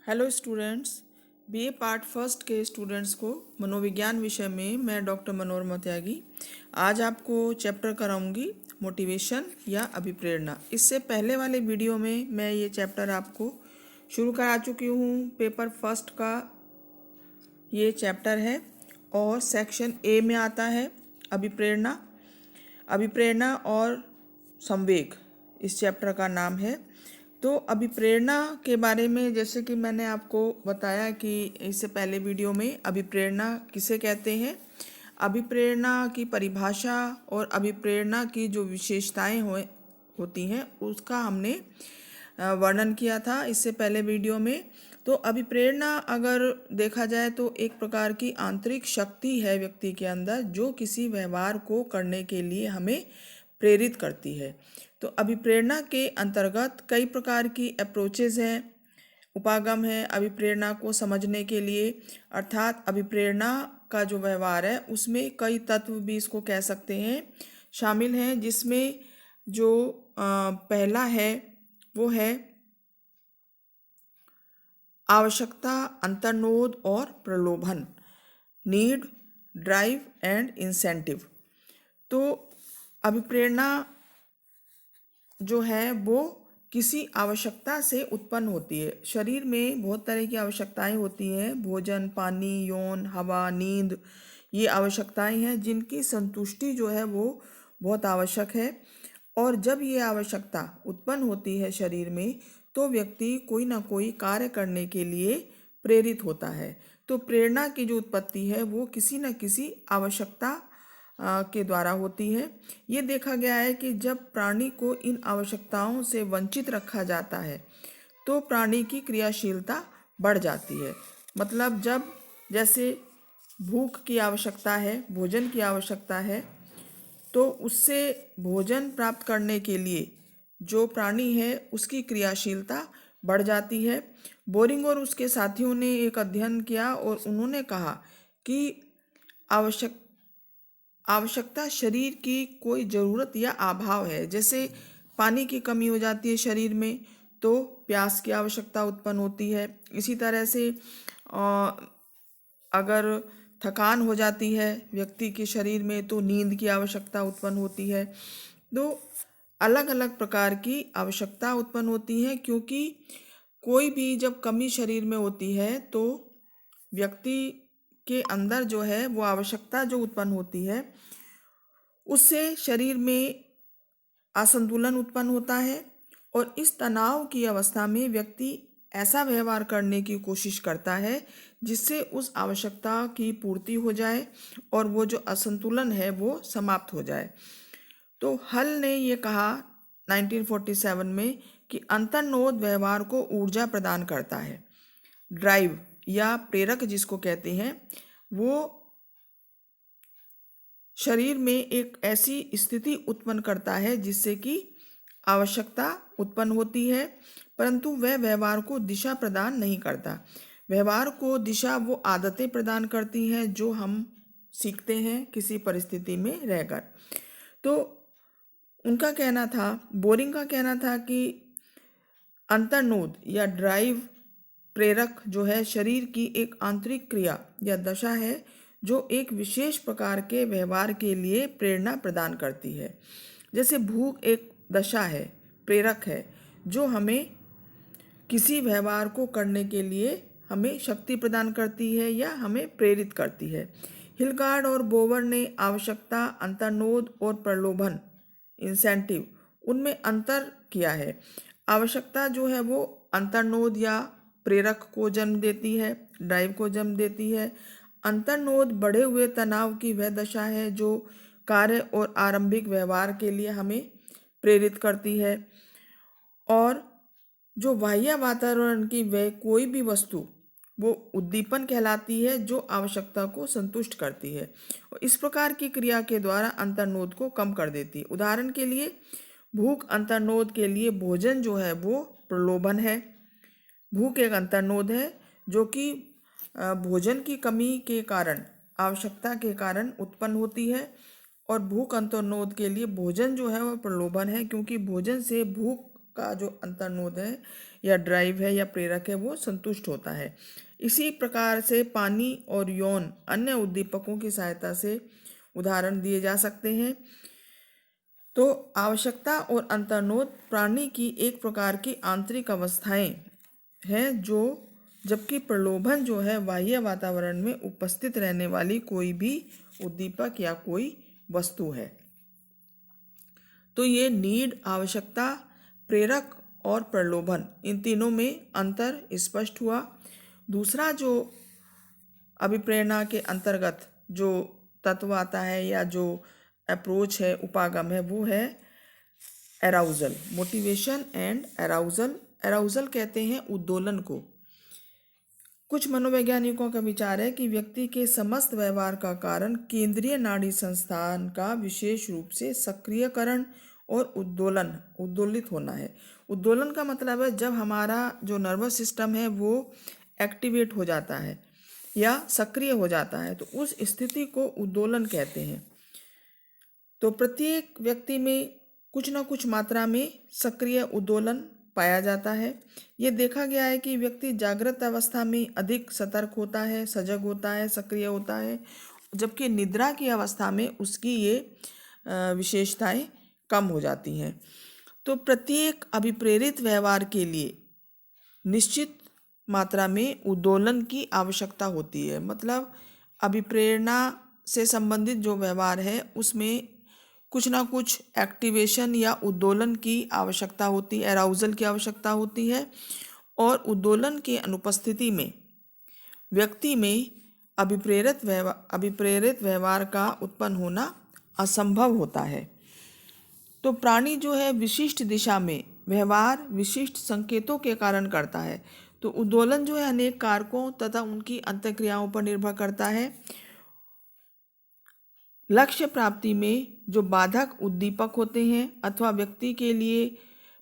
Hello students. BA part first के students को मनोविज्ञान विषय में मैं डॉक्टर मनोरमा त्यागी आज आपको चैप्टर कराऊंगी मोटिवेशन या अभिप्रेरणा। इससे पहले वाले वीडियो में मैं ये चैप्टर आपको शुरू करा चुकी हूँ। पेपर फर्स्ट का ये चैप्टर है और सेक्शन ए में आता है अभिप्रेरणा। अभिप्रेरणा और संवेग इस चैप्टर का नाम है। तो अभिप्रेरणा के बारे में जैसे कि मैंने आपको बताया कि इससे पहले वीडियो में अभिप्रेरणा किसे कहते हैं, अभिप्रेरणा की परिभाषा और अभिप्रेरणा की जो विशेषताएं होती हैं उसका हमने वर्णन किया था इससे पहले वीडियो में। तो अभिप्रेरणा अगर देखा जाए तो एक प्रकार की आंतरिक शक्ति है व्यक्ति के अंदर जो किसी व्यवहार को करने के लिए हमें प्रेरित करती है। तो अभिप्रेरणा के अंतर्गत कई प्रकार की अप्रोचेज हैं, उपागम है अभिप्रेरणा को समझने के लिए। अर्थात अभिप्रेरणा का जो व्यवहार है उसमें कई तत्व भी इसको कह सकते हैं शामिल हैं, जिसमें जो पहला है वो है आवश्यकता, अंतर्नोद और प्रलोभन, नीड, ड्राइव एंड इंसेंटिव। तो अभिप्रेरणा जो है वो किसी आवश्यकता से उत्पन्न होती है। शरीर में बहुत तरह की आवश्यकताएं होती हैं, भोजन, पानी, यौन, हवा, नींद, ये आवश्यकताएं हैं जिनकी संतुष्टि जो है वो बहुत आवश्यक है। और जब ये आवश्यकता उत्पन्न होती है शरीर में तो व्यक्ति कोई ना कोई कार्य करने के लिए प्रेरित होता है। तो प्रेरणा की जो उत्पत्ति है वो किसी न किसी आवश्यकता के द्वारा होती है। ये देखा गया है कि जब प्राणी को इन आवश्यकताओं से वंचित रखा जाता है तो प्राणी की क्रियाशीलता बढ़ जाती है। मतलब जब जैसे भूख की आवश्यकता है, भोजन की आवश्यकता है, तो उससे भोजन प्राप्त करने के लिए जो प्राणी है उसकी क्रियाशीलता बढ़ जाती है। बोरिंग और उसके साथियों ने एक अध्ययन किया और उन्होंने कहा कि आवश्यकता शरीर की कोई ज़रूरत या अभाव है। जैसे पानी की कमी हो जाती है शरीर में तो प्यास की आवश्यकता उत्पन्न होती है। इसी तरह से अगर थकान हो जाती है व्यक्ति के शरीर में तो नींद की आवश्यकता उत्पन्न होती है। तो अलग अलग प्रकार की आवश्यकता उत्पन्न होती है, क्योंकि कोई भी जब कमी शरीर में होती है तो व्यक्ति के अंदर जो है वो आवश्यकता जो उत्पन्न होती है उससे शरीर में असंतुलन उत्पन्न होता है और इस तनाव की अवस्था में व्यक्ति ऐसा व्यवहार करने की कोशिश करता है जिससे उस आवश्यकता की पूर्ति हो जाए और वो जो असंतुलन है वो समाप्त हो जाए। तो हल ने ये कहा 1947 में कि अंतर्नोद व्यवहार को ऊर्जा प्रदान करता है। ड्राइव या प्रेरक जिसको कहते हैं वो शरीर में एक ऐसी स्थिति उत्पन्न करता है जिससे कि आवश्यकता उत्पन्न होती है, परंतु वह व्यवहार को दिशा प्रदान नहीं करता। व्यवहार को दिशा वो आदतें प्रदान करती हैं जो हम सीखते हैं किसी परिस्थिति में रहकर। तो उनका कहना था, बोरिंग का कहना था कि अंतर्नोद या ड्राइव प्रेरक जो है शरीर की एक आंतरिक क्रिया या दशा है जो एक विशेष प्रकार के व्यवहार के लिए प्रेरणा प्रदान करती है। जैसे भूख एक दशा है, प्रेरक है, जो हमें किसी व्यवहार को करने के लिए हमें शक्ति प्रदान करती है या हमें प्रेरित करती है। हिलगार्ड और बोवर ने आवश्यकता, अंतर्नोद और प्रलोभन, इंसेंटिव, उनमें अंतर किया है। आवश्यकता जो है वो अंतर्नोद या प्रेरक को जन्म देती है, ड्राइव को जन्म देती है। अंतर्नोद बढ़े हुए तनाव की वह दशा है जो कार्य और आरंभिक व्यवहार के लिए हमें प्रेरित करती है। और जो बाह्य वातावरण की वह कोई भी वस्तु वो उद्दीपन कहलाती है जो आवश्यकता को संतुष्ट करती है और इस प्रकार की क्रिया के द्वारा अंतर्नोद को कम कर देती है। उदाहरण के लिए भूख अंतर्नोद के लिए भोजन जो है वो प्रलोभन है। भूख एक अंतर्नोद है जो कि भोजन की कमी के कारण, आवश्यकता के कारण उत्पन्न होती है और भूख अंतर्नोद के लिए भोजन जो है वह प्रलोभन है, क्योंकि भोजन से भूख का जो अंतर्नोद है या ड्राइव है या प्रेरक है वो संतुष्ट होता है। इसी प्रकार से पानी और यौन अन्य उद्दीपकों की सहायता से उदाहरण दिए जा सकते हैं। तो आवश्यकता और अंतर्निहित प्राणी की एक प्रकार की आंतरिक अवस्थाएं हैं, जो जबकि प्रलोभन जो है बाह्य वातावरण में उपस्थित रहने वाली कोई भी उद्दीपक या कोई वस्तु है। तो ये नीड, आवश्यकता, प्रेरक और प्रलोभन, इन तीनों में अंतर स्पष्ट हुआ। दूसरा जो अभिप्रेरणा के अंतर्गत जो तत्व आता है या जो अप्रोच है, उपागम है, वो है एराउजल, मोटिवेशन एंड एराउजल। एराउजल कहते हैं उद्दोलन को। कुछ मनोवैज्ञानिकों का विचार है कि व्यक्ति के समस्त व्यवहार का कारण केंद्रीय नाड़ी संस्थान का विशेष रूप से सक्रियकरण और उद्दोलित होना है। उद्दोलन का मतलब है जब हमारा जो नर्वस सिस्टम है वो एक्टिवेट हो जाता है या सक्रिय हो जाता है, तो उस स्थिति को उद्दोलन कहते हैं। तो प्रत्येक व्यक्ति में कुछ न कुछ मात्रा में सक्रिय उद्दोलन पाया जाता है। ये देखा गया है कि व्यक्ति जागृत अवस्था में अधिक सतर्क होता है, सजग होता है, सक्रिय होता है, जबकि निद्रा की अवस्था में उसकी ये विशेषताएं कम हो जाती हैं। तो प्रत्येक अभिप्रेरित व्यवहार के लिए निश्चित मात्रा में उद्दोलन की आवश्यकता होती है। मतलब अभिप्रेरणा से संबंधित जो व्यवहार है उसमें कुछ ना कुछ एक्टिवेशन या उद्दोलन की आवश्यकता होती है, एराउजल की आवश्यकता होती है। और उद्दोलन के अनुपस्थिति में व्यक्ति में अभिप्रेरित व्यवहार का उत्पन्न होना असंभव होता है। तो प्राणी जो है विशिष्ट दिशा में व्यवहार विशिष्ट संकेतों के कारण करता है। तो उद्दोलन जो है अनेक कारकों तथा उनकी अंतःक्रियाओं पर निर्भर करता है। लक्ष्य प्राप्ति में जो बाधक उद्दीपक होते हैं अथवा व्यक्ति के लिए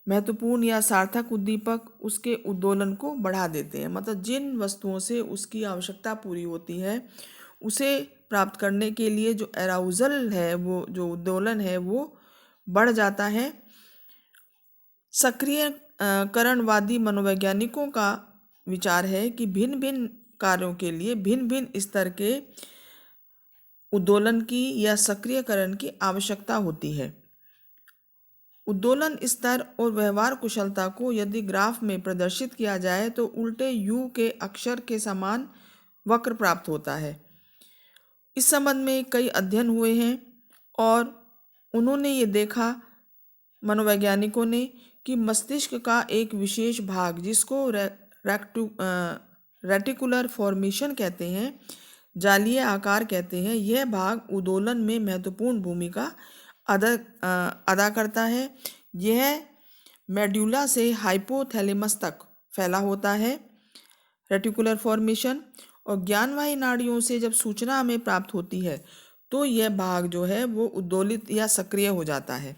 महत्वपूर्ण या सार्थक उद्दीपक उसके उद्दोलन को बढ़ा देते हैं। मतलब जिन वस्तुओं से उसकी आवश्यकता पूरी होती है उसे प्राप्त करने के लिए जो एराउजल है, वो जो उद्दोलन है वो बढ़ जाता है। सक्रियकरणवादी मनोवैज्ञानिकों का विचार है कि भिन्न भिन्न कार्यों के लिए भिन्न भिन्न स्तर के उद्दोलन की या सक्रियकरण की आवश्यकता होती है। उद्दोलन स्तर और व्यवहार कुशलता को यदि ग्राफ में प्रदर्शित किया जाए तो उल्टे यू के अक्षर के समान वक्र प्राप्त होता है। इस संबंध में कई अध्ययन हुए हैं और उन्होंने ये देखा, मनोवैज्ञानिकों ने, कि मस्तिष्क का एक विशेष भाग जिसको रेटिकुलर फॉर्मेशन कहते हैं, जालीय आकार कहते हैं, यह भाग उद्दोलन में महत्वपूर्ण भूमिका अदा करता है। यह मेडुला से हाइपोथैलेमस तक फैला होता है, रेटिकुलर फॉर्मेशन। और ज्ञानवाही नाड़ियों से जब सूचना हमें प्राप्त होती है तो यह भाग जो है वो उद्दोलित या सक्रिय हो जाता है।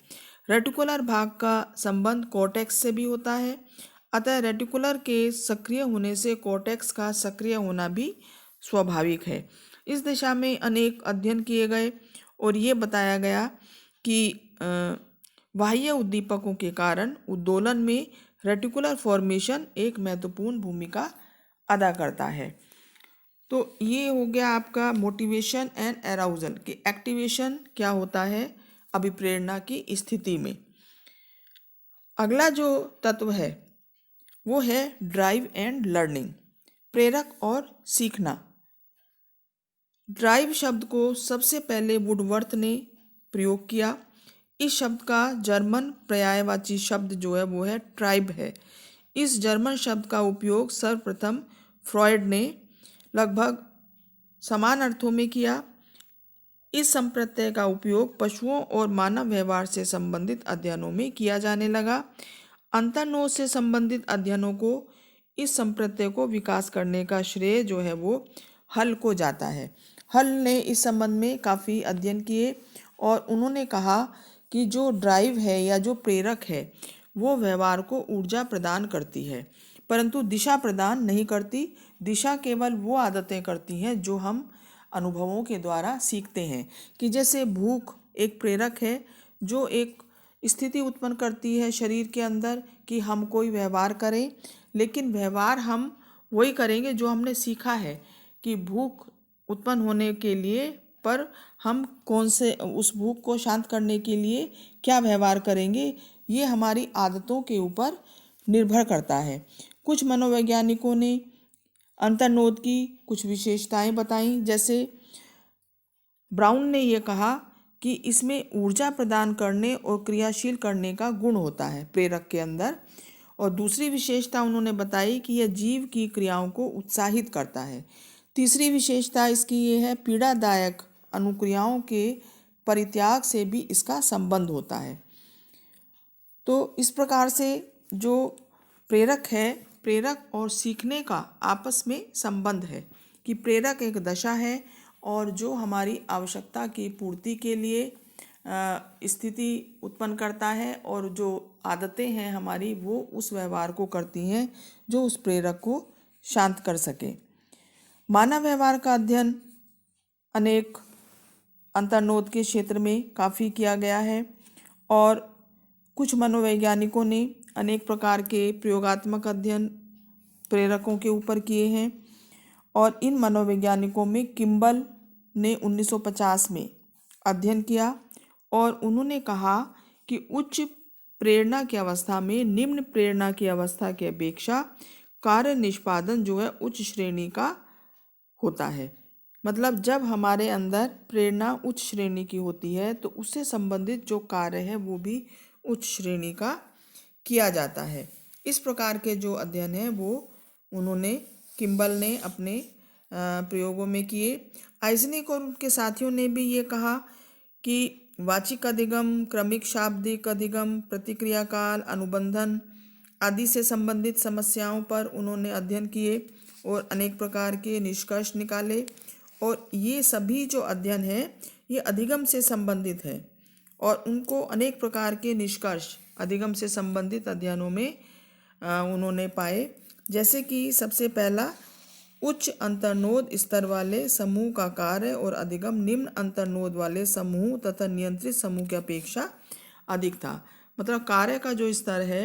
रेटिकुलर भाग का संबंध कॉर्टेक्स से भी होता है, अतः रेटिकुलर के सक्रिय होने से कॉर्टेक्स का सक्रिय होना भी स्वाभाविक है। इस दिशा में अनेक अध्ययन किए गए और ये बताया गया कि बाह्य उद्दीपकों के कारण उद्दोलन में रेटिकुलर फॉर्मेशन एक महत्वपूर्ण भूमिका अदा करता है। तो ये हो गया आपका मोटिवेशन एंड एराउजल कि एक्टिवेशन क्या होता है अभिप्रेरणा की स्थिति में। अगला जो तत्व है वो है ड्राइव एंड लर्निंग, प्रेरक और सीखना। ड्राइव शब्द को सबसे पहले वुडवर्थ ने प्रयोग किया। इस शब्द का जर्मन पर्यायवाची शब्द जो है वो है ट्राइब है। इस जर्मन शब्द का उपयोग सर्वप्रथम फ्रॉयड ने लगभग समान अर्थों में किया। इस संप्रत्यय का उपयोग पशुओं और मानव व्यवहार से संबंधित अध्ययनों में किया जाने लगा। अंतर्नोद से संबंधित अध्ययनों को इस संप्रत्यय को विकास करने का श्रेय जो है वो हल को जाता है। हल ने इस संबंध में काफ़ी अध्ययन किए और उन्होंने कहा कि जो ड्राइव है या जो प्रेरक है वो व्यवहार को ऊर्जा प्रदान करती है परंतु दिशा प्रदान नहीं करती। दिशा केवल वो आदतें करती हैं जो हम अनुभवों के द्वारा सीखते हैं। कि जैसे भूख एक प्रेरक है जो एक स्थिति उत्पन्न करती है शरीर के अंदर कि हम कोई व्यवहार करें, लेकिन व्यवहार हम वही करेंगे जो हमने सीखा है कि भूख उत्पन्न होने के लिए पर हम कौन से उस भूख को शांत करने के लिए क्या व्यवहार करेंगे, ये हमारी आदतों के ऊपर निर्भर करता है। कुछ मनोवैज्ञानिकों ने अंतर्नोद की कुछ विशेषताएं बताई, जैसे ब्राउन ने यह कहा कि इसमें ऊर्जा प्रदान करने और क्रियाशील करने का गुण होता है प्रेरक के अंदर। और दूसरी विशेषता उन्होंने बताई कि यह जीव की क्रियाओं को उत्साहित करता है। तीसरी विशेषता इसकी ये है, पीड़ादायक अनुक्रियाओं के परित्याग से भी इसका संबंध होता है। तो इस प्रकार से जो प्रेरक है, प्रेरक और सीखने का आपस में संबंध है कि प्रेरक एक दशा है और जो हमारी आवश्यकता की पूर्ति के लिए स्थिति उत्पन्न करता है, और जो आदतें हैं हमारी वो उस व्यवहार को करती हैं जो उस प्रेरक को शांत कर सके। मानव व्यवहार का अध्ययन अनेक अंतर्नोद के क्षेत्र में काफ़ी किया गया है और कुछ मनोवैज्ञानिकों ने अनेक प्रकार के प्रयोगात्मक अध्ययन प्रेरकों के ऊपर किए हैं। और इन मनोवैज्ञानिकों में किम्बल ने 1950 में अध्ययन किया और उन्होंने कहा कि उच्च प्रेरणा की अवस्था में निम्न प्रेरणा की अवस्था की अपेक्षा कार्य निष्पादन जो है उच्च श्रेणी का होता है। मतलब जब हमारे अंदर प्रेरणा उच्च श्रेणी की होती है तो उससे संबंधित जो कार्य है वो भी उच्च श्रेणी का किया जाता है। इस प्रकार के जो अध्ययन है वो उन्होंने किम्बल ने अपने प्रयोगों में किए। आइजनिक और उनके साथियों ने भी ये कहा कि वाचिक अधिगम, क्रमिक शाब्दिक अधिगम, प्रतिक्रिया काल, अनुबंधन आदि से संबंधित समस्याओं पर उन्होंने अध्ययन किए और अनेक प्रकार के निष्कर्ष निकाले। और ये सभी जो अध्ययन है ये अधिगम से संबंधित है और उनको अनेक प्रकार के निष्कर्ष अधिगम से संबंधित अध्ययनों में उन्होंने पाए। जैसे कि सबसे पहला, उच्च अंतर्नोद स्तर वाले समूह का कार्य और अधिगम निम्न अंतर्नोद वाले समूह तथा नियंत्रित समूह की अपेक्षा अधिक था। मतलब कार्य का जो स्तर है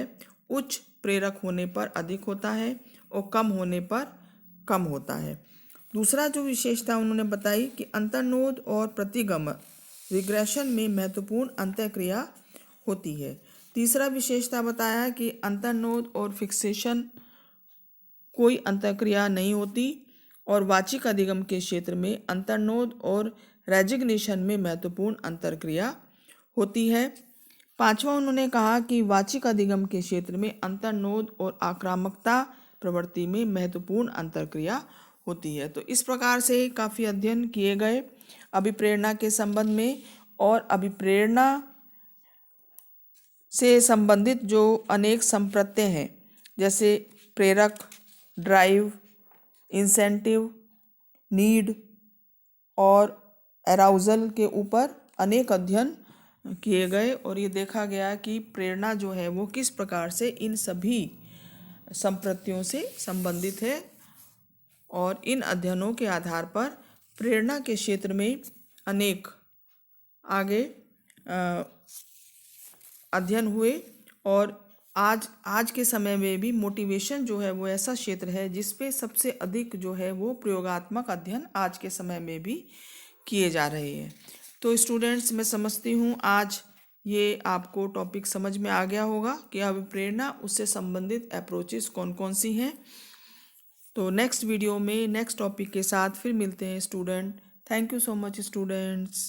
उच्च प्रेरक होने पर अधिक होता है और कम होने पर कम होता है। दूसरा जो विशेषता उन्होंने बताई कि अंतर्नोद और प्रतिगम रिग्रेशन में महत्वपूर्ण अंतःक्रिया होती है। तीसरा विशेषता बताया कि अंतर्नोद और फिक्सेशन कोई अंतःक्रिया नहीं होती और वाचिक अधिगम के क्षेत्र में अंतर्नोद और रेजिग्नेशन में महत्वपूर्ण अंतर्क्रिया होती है। पांचवा उन्होंने कहा कि वाचिक अधिगम के क्षेत्र में अंतर्नोद और आक्रामकता प्रवृत्ति में महत्वपूर्ण अंतर्क्रिया होती है। तो इस प्रकार से काफ़ी अध्ययन किए गए अभिप्रेरणा के संबंध में। और अभिप्रेरणा से संबंधित जो अनेक संप्रत्यय हैं जैसे प्रेरक, ड्राइव, इंसेंटिव, नीड और एराउजल के ऊपर अनेक अध्ययन किए गए और ये देखा गया कि प्रेरणा जो है वो किस प्रकार से इन सभी संप्रत्ययों से संबंधित है। और इन अध्ययनों के आधार पर प्रेरणा के क्षेत्र में अनेक आगे अध्ययन हुए। और आज के समय में भी मोटिवेशन जो है वो ऐसा क्षेत्र है जिस पे सबसे अधिक जो है वो प्रयोगात्मक अध्ययन आज के समय में भी किए जा रहे हैं। तो स्टूडेंट्स, मैं समझती हूँ आज ये आपको टॉपिक समझ में आ गया होगा कि अभिप्रेरणा उससे संबंधित अप्रोचेस कौन कौन सी हैं। तो नेक्स्ट वीडियो में नेक्स्ट टॉपिक के साथ फिर मिलते हैं student. Thank you so much students.